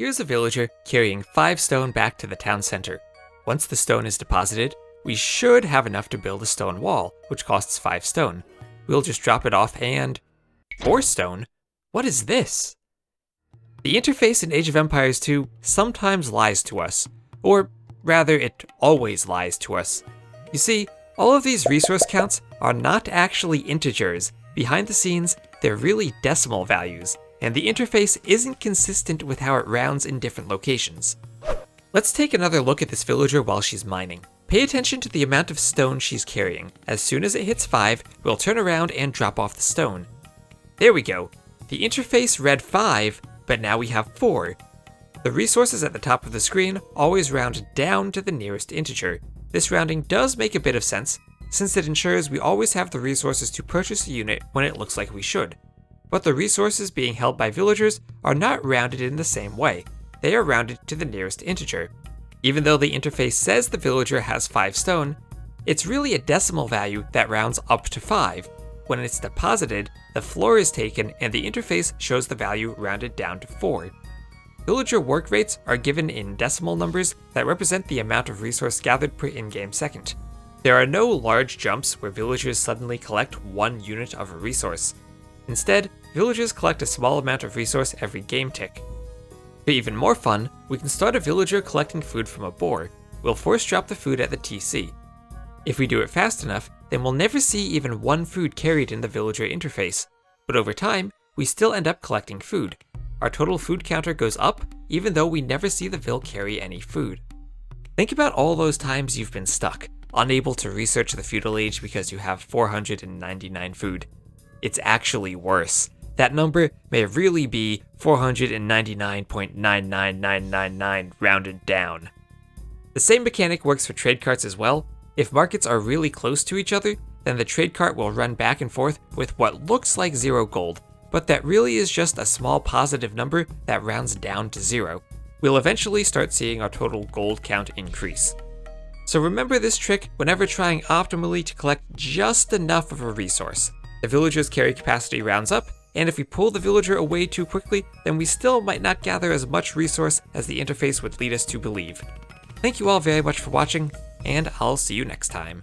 Here's a villager carrying 5 stone back to the town center. Once the stone is deposited, we should have enough to build a stone wall, which costs 5 stone. We'll just drop it off and... 4 stone? What is this? The interface in Age of Empires 2 sometimes lies to us. Or rather, it always lies to us. You see, all of these resource counts are not actually integers. Behind the scenes, they're really decimal values, and the interface isn't consistent with how it rounds in different locations. Let's take another look at this villager while she's mining. Pay attention to the amount of stone she's carrying. As soon as it hits 5, we'll turn around and drop off the stone. There we go. The interface read 5, but now we have 4. The resources at the top of the screen always round down to the nearest integer. This rounding does make a bit of sense, since it ensures we always have the resources to purchase a unit when it looks like we should. But the resources being held by villagers are not rounded in the same way. They are rounded to the nearest integer. Even though the interface says the villager has 5 stone, it's really a decimal value that rounds up to 5. When it's deposited, the floor is taken and the interface shows the value rounded down to 4. Villager work rates are given in decimal numbers that represent the amount of resource gathered per in-game second. There are no large jumps where villagers suddenly collect 1 unit of a resource. Instead, villagers collect a small amount of resource every game tick. For even more fun, we can start a villager collecting food from a boar. We'll force drop the food at the TC. If we do it fast enough, then we'll never see even 1 food carried in the villager interface. But over time, we still end up collecting food. Our total food counter goes up, even though we never see the vill carry any food. Think about all those times you've been stuck, unable to research the feudal age because you have 499 food. It's actually worse. That number may really be 499.99999 rounded down. The same mechanic works for trade carts as well. If markets are really close to each other, then the trade cart will run back and forth with what looks like 0 gold, but that really is just a small positive number that rounds down to 0. We'll eventually start seeing our total gold count increase. So remember this trick whenever trying optimally to collect just enough of a resource. The villager's carry capacity rounds up, and if we pull the villager away too quickly, then we still might not gather as much resource as the interface would lead us to believe. Thank you all very much for watching, and I'll see you next time.